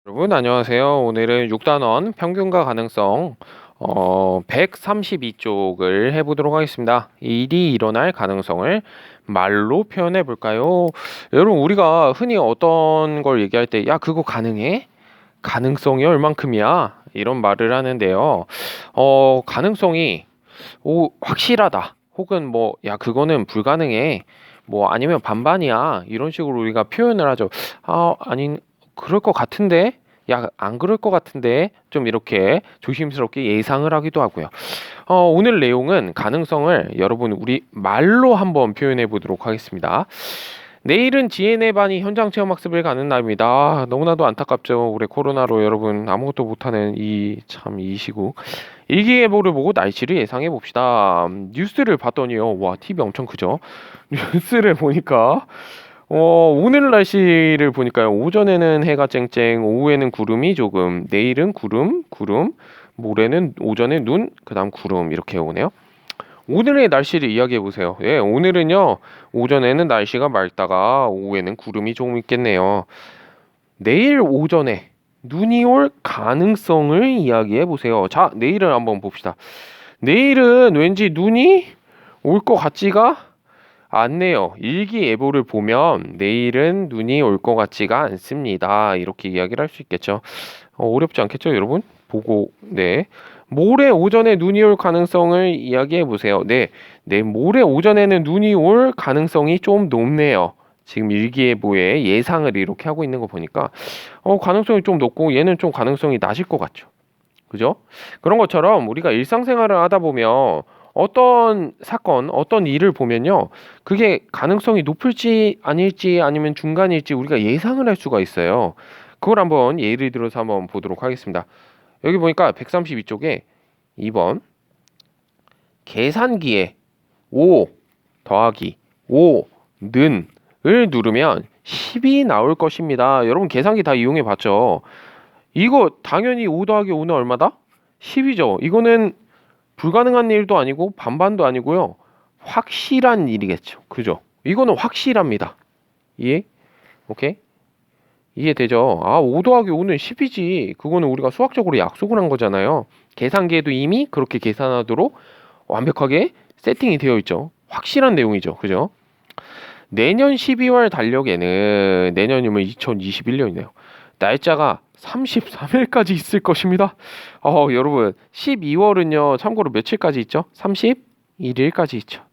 여러분 안녕하세요. 오늘은 6단원 평균과 가능성 132쪽을 해보도록 하겠습니다. 일이 일어날 가능성을 말로 표현해 볼까요? 여러분 우리가 흔히 어떤 걸 얘기할 때 야 그거 가능해? 가능성이 얼만큼이야? 이런 말을 하는데요. 가능성이 확실하다. 혹은 뭐 야 그거는 불가능해. 뭐 아니면 반반이야. 이런 식으로 우리가 표현을 하죠. 아니 그럴 것 같은데? 야, 안 그럴 것 같은데? 좀 이렇게 조심스럽게 예상을 하기도 하고요. 오늘 내용은 가능성을 여러분 우리 말로 한번 표현해 보도록 하겠습니다. 내일은 GNA 반이 현장 체험 학습을 가는 날입니다. 너무나도 안타깝죠. 올해 코로나로 여러분 아무것도 못하는 이 시국. 일기예보를 보고 날씨를 예상해 봅시다. 뉴스를 봤더니요. 와, TV 엄청 크죠? 뉴스를 보니까 오늘 날씨를 보니까요. 오전에는 해가 쨍쨍, 오후에는 구름이 조금, 내일은 구름, 모레는 오전에 눈, 그다음 구름 이렇게 오네요. 오늘의 날씨를 이야기해 보세요. 예, 오늘은요. 오전에는 날씨가 맑다가 오후에는 구름이 조금 있겠네요. 내일 오전에 눈이 올 가능성을 이야기해 보세요. 자, 내일을 한번 봅시다. 내일은 왠지 눈이 올 것 같지가 않네요. 일기예보를 보면 내일은 눈이 올 것 같지가 않습니다. 이렇게 이야기를 할 수 있겠죠. 어렵지 않겠죠, 여러분? 보고, 네. 모레 오전에 눈이 올 가능성을 이야기해 보세요. 네, 모레 오전에는 눈이 올 가능성이 좀 높네요. 지금 일기예보에 예상을 이렇게 하고 있는 거 보니까 가능성이 좀 높고 얘는 좀 가능성이 낮을 것 같죠. 그죠? 그런 것처럼 우리가 일상생활을 하다 보면 어떤 사건, 어떤 일을 보면요. 그게 가능성이 높을지 아닐지 아니면 중간일지 우리가 예상을 할 수가 있어요. 그걸 한번 예를 들어서 한번 보도록 하겠습니다. 여기 보니까 132쪽에 2번 계산기에 5 더하기 5는 을 누르면 10이 나올 것입니다. 여러분 계산기 다 이용해 봤죠? 이거 당연히 5 더하기 5는 얼마다? 10이죠. 이거는 불가능한 일도 아니고 반반도 아니고요. 확실한 일이겠죠. 그죠? 이거는 확실합니다. 이해? 오케이? 이해되죠? 5 더하기 5는 10이지. 그거는 우리가 수학적으로 약속을 한 거잖아요. 계산기에도 이미 그렇게 계산하도록 완벽하게 세팅이 되어 있죠. 확실한 내용이죠. 그죠? 내년 12월 달력에는 내년이면 2021년이네요. 날짜가 33일까지 있을 것입니다. 여러분 12월은요 참고로 며칠까지 있죠? 31일까지 있죠.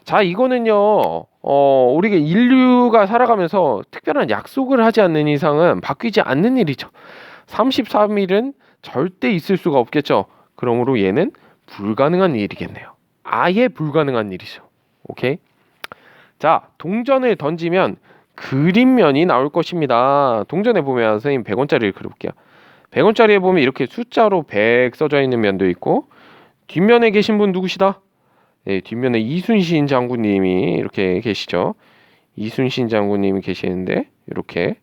자 이거는요 우리가 인류가 살아가면서 특별한 약속을 하지 않는 이상은 바뀌지 않는 일이죠. 33일은 절대 있을 수가 없겠죠. 그러므로 얘는 불가능한 일이겠네요. 아예 불가능한 일이죠. 오케이? 자, 동전을 던지면 그림면이 나올 것입니다. 동전에 보면 선생님 100원짜리를 그려볼게요. 100원짜리에 보면 이렇게 숫자로 100 써져 있는 면도 있고 뒷면에 계신 분 누구시다? 네, 뒷면에 이순신 장군님이 이렇게 계시죠. 이순신 장군님이 계시는데 이렇게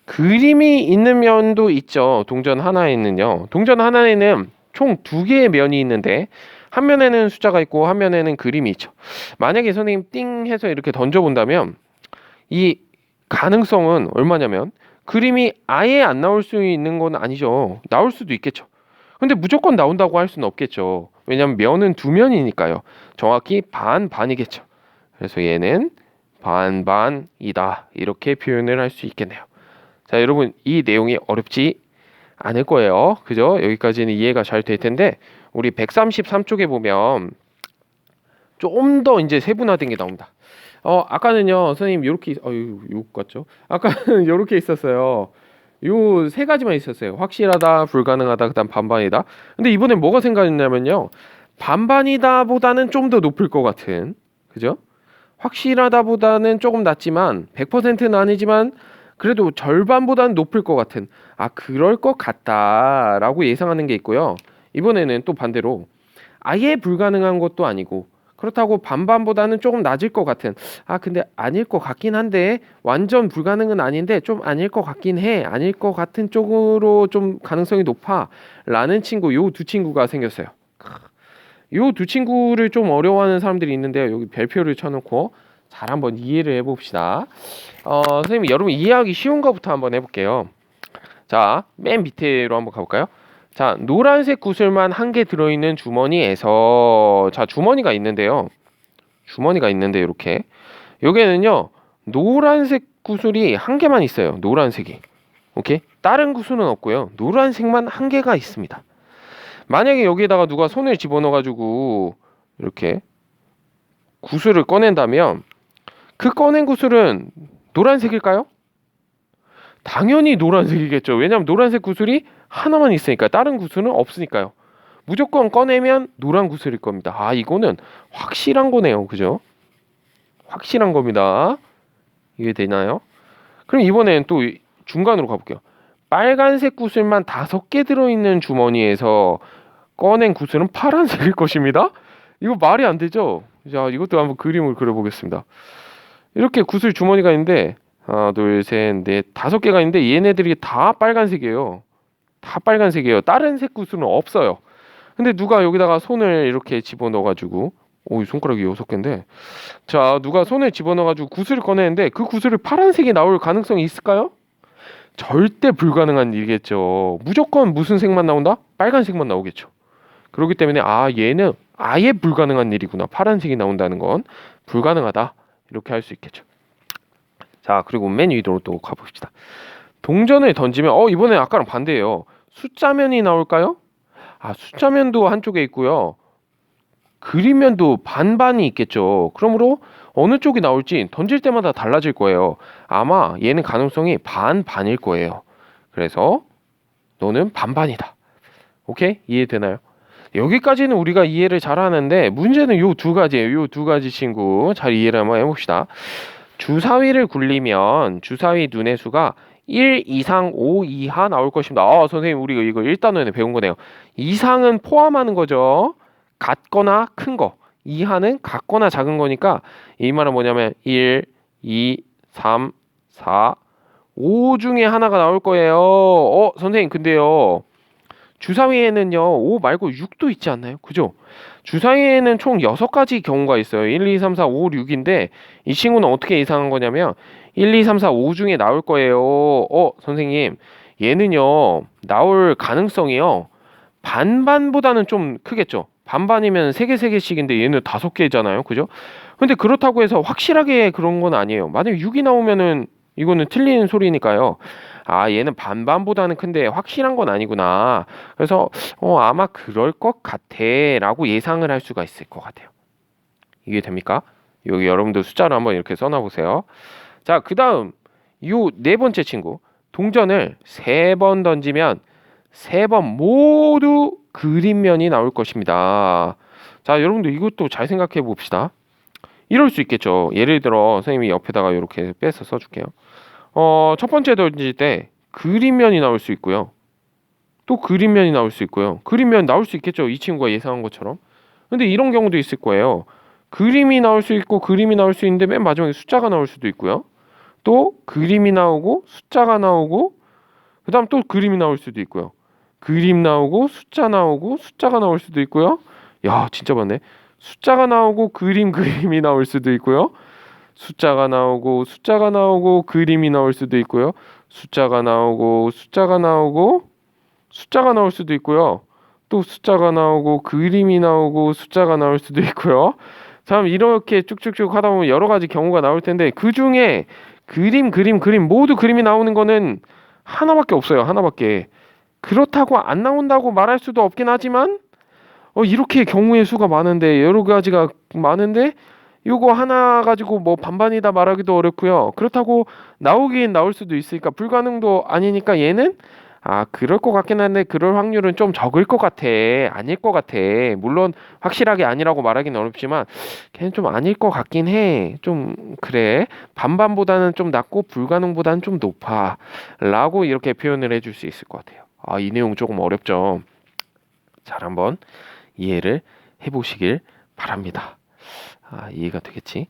그림이 있는 면도 있죠. 동전 하나에는요. 동전 하나에는 총 2개의 면이 있는데 한 면에는 숫자가 있고 한 면에는 그림이 있죠. 만약에 선생님 띵 해서 이렇게 던져본다면 이 가능성은 얼마냐면 그림이 아예 안 나올 수 있는 건 아니죠. 나올 수도 있겠죠. 근데 무조건 나온다고 할 수는 없겠죠. 왜냐하면 면은 2면이니까요. 정확히 반반이겠죠. 그래서 얘는 반반이다. 이렇게 표현을 할 수 있겠네요. 자, 여러분 이 내용이 어렵지 않을 거예요. 그죠? 여기까지는 이해가 잘 될 텐데 우리 133쪽에 보면 좀 더 이제 세분화된 게 나옵니다. 아까는요, 선생님 요렇게 욕 같죠? 아까는 요렇게 있었어요. 요 세 가지만 있었어요. 확실하다, 불가능하다, 그다음 반반이다. 근데 이번엔 뭐가 생각했냐면요. 반반이다보다는 좀 더 높을 것 같은, 그죠? 확실하다보다는 조금 낮지만 100%는 아니지만 그래도 절반보다는 높을 것 같은 그럴 것 같다라고 예상하는 게 있고요. 이번에는 또 반대로 아예 불가능한 것도 아니고 그렇다고 반반보다는 조금 낮을 것 같은 근데 아닐 것 같긴 한데 완전 불가능은 아닌데 좀 아닐 것 같긴 해 아닐 것 같은 쪽으로 좀 가능성이 높아 라는 친구 요 두 친구가 생겼어요. 요 두 친구를 좀 어려워하는 사람들이 있는데요. 여기 별표를 쳐놓고 잘 한번 이해를 해봅시다. 선생님 여러분 이해하기 쉬운 거부터 한번 해볼게요. 자, 맨 밑에로 한번 가볼까요? 자, 노란색 구슬만 한 개 들어있는 주머니에서 자, 주머니가 있는데요. 주머니가 있는데 이렇게 여기에는요 노란색 구슬이 한 개만 있어요. 노란색이. 오케이? 다른 구슬은 없고요. 노란색만 한 개가 있습니다. 만약에 여기에다가 누가 손을 집어넣어 가지고 이렇게 구슬을 꺼낸다면 그 꺼낸 구슬은 노란색일까요? 당연히 노란색이겠죠. 왜냐하면 노란색 구슬이 하나만 있으니까 다른 구슬은 없으니까요. 무조건 꺼내면 노란 구슬일 겁니다. 아, 이거는 확실한 거네요. 그죠? 확실한 겁니다. 이게 되나요? 그럼 이번엔 또 중간으로 가볼게요. 빨간색 구슬만 5개 들어있는 주머니에서 꺼낸 구슬은 파란색일 것입니다. 이거 말이 안 되죠? 자, 이것도 한번 그림을 그려보겠습니다. 이렇게 구슬 주머니가 있는데 하나, 둘, 셋, 넷, 5개가 있는데 얘네들이 다 빨간색이에요. 다 빨간색이에요. 다른 색 구슬은 없어요. 근데 누가 여기다가 손을 이렇게 집어넣어가지고 이 손가락이 6개인데 자, 누가 손을 집어넣어가지고 구슬을 꺼내는데 그 구슬이 파란색이 나올 가능성이 있을까요? 절대 불가능한 일이겠죠. 무조건 무슨 색만 나온다? 빨간색만 나오겠죠. 그렇기 때문에 얘는 아예 불가능한 일이구나. 파란색이 나온다는 건 불가능하다. 이렇게 할 수 있겠죠. 자, 그리고 맨 위로 또 가봅시다. 동전을 던지면 이번에 아까랑 반대예요. 숫자면이 나올까요? 숫자면도 한쪽에 있고요. 그림면도 반반이 있겠죠. 그러므로 어느 쪽이 나올지 던질 때마다 달라질 거예요. 아마 얘는 가능성이 반반일 거예요. 그래서 너는 반반이다. 오케이? 이해되나요? 여기까지는 우리가 이해를 잘 하는데 문제는 요 두 가지예요. 요 두 가지 친구 잘 이해를 한번 해봅시다. 주사위를 굴리면 주사위 눈의 수가 1 이상 5 이하 나올 것입니다. 선생님 우리가 이거 1단원에 배운 거네요. 이상은 포함하는 거죠. 같거나 큰 거. 이하는 같거나 작은 거니까 이 말은 뭐냐면 1, 2, 3, 4, 5 중에 하나가 나올 거예요. 선생님 근데요. 주사위에는요 5 말고 6도 있지 않나요? 그죠? 주사위에는 총 6가지 경우가 있어요. 1, 2, 3, 4, 5, 6인데 이 친구는 어떻게 예상한 거냐면 1, 2, 3, 4, 5 중에 나올 거예요. 선생님 얘는요 나올 가능성이요 반반보다는 좀 크겠죠. 반반이면 3개 얘는 5개잖아요. 그죠? 근데 그렇다고 해서 확실하게 그런 건 아니에요. 만약에 6이 나오면은 이거는 틀린 소리니까요. 얘는 반반보다는 큰데 확실한 건 아니구나. 그래서 아마 그럴 것 같아 라고 예상을 할 수가 있을 것 같아요. 이게 됩니까? 여기 여러분들 숫자로 한번 이렇게 써놔 보세요. 자, 그 다음 요 네 번째 친구 동전을 3번 던지면 3번 모두 그림면이 나올 것입니다. 자, 여러분들 이것도 잘 생각해 봅시다. 이럴 수 있겠죠. 예를 들어 선생님이 옆에다가 이렇게 빼서 써줄게요. 첫 번째 던질 때 그림면이 나올 수 있고요. 또 그림면이 나올 수 있고요. 그림면 나올 수 있겠죠. 이 친구가 예상한 것처럼. 근데 이런 경우도 있을 거예요. 그림이 나올 수 있고 그림이 나올 수 있는데 맨 마지막에 숫자가 나올 수도 있고요. 또 그림이 나오고 숫자가 나오고 그 다음 또 그림이 나올 수도 있고요. 그림 나오고 숫자 나오고 숫자가 나올 수도 있고요. 야, 진짜 많네. 숫자가 나오고 그림이 나올 수도 있고요. 숫자가 나오고 그림이 나올 수도 있고요. 숫자가 나오고 숫자가 나올 수도 있고요. 또 숫자가 나오고 그림이 나오고 숫자가 나올 수도 있고요. 참 이렇게 쭉쭉쭉 하다 보면 여러 가지 경우가 나올 텐데 그 중에 그림 모두 그림이 나오는 거는 하나밖에 없어요. 하나밖에. 그렇다고 안 나온다고 말할 수도 없긴 하지만 이렇게 경우의 수가 많은데 여러 가지가 많은데 요거 하나 가지고 뭐 반반이다 말하기도 어렵고요. 그렇다고 나오긴 나올 수도 있으니까 불가능도 아니니까 얘는 그럴 것 같긴 한데 그럴 확률은 좀 적을 것 같아. 아닐 것 같아. 물론 확실하게 아니라고 말하기는 어렵지만 걔는 좀 아닐 것 같긴 해. 좀 그래. 반반보다는 좀 낮고 불가능보다는 좀 높아. 라고 이렇게 표현을 해줄 수 있을 것 같아요. 이 내용 조금 어렵죠. 잘 한번 이해를 해보시길 바랍니다. 이해가 되겠지?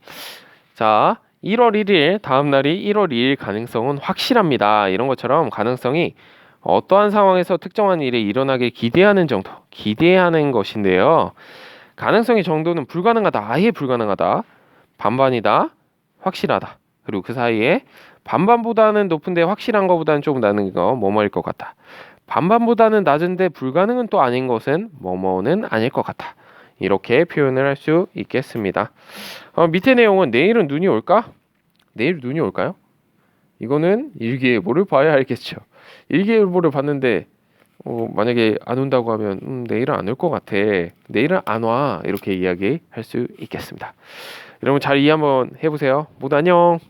자, 1월 1일 다음 날이 1월 2일 가능성은 확실합니다. 이런 것처럼 가능성이 어떠한 상황에서 특정한 일이 일어나길 기대하는 정도, 기대하는 것인데요. 가능성의 정도는 불가능하다, 아예 불가능하다, 반반이다, 확실하다. 그리고 그 사이에 반반보다는 높은데 확실한 것보다는 조금 낮은 거 뭐뭐일 것 같다. 반반보다는 낮은데 불가능은 또 아닌 것은 뭐뭐는 아닐 것 같다. 이렇게 표현을 할 수 있겠습니다. 밑에 내용은 내일은 눈이 올까? 내일 눈이 올까요? 이거는 일기예보를 봐야 알겠죠. 일기예보를 봤는데 만약에 안 온다고 하면 내일은 안 올 것 같아. 내일은 안 와. 이렇게 이야기할 수 있겠습니다. 여러분 잘 이해 한번 해보세요. 모두 안녕.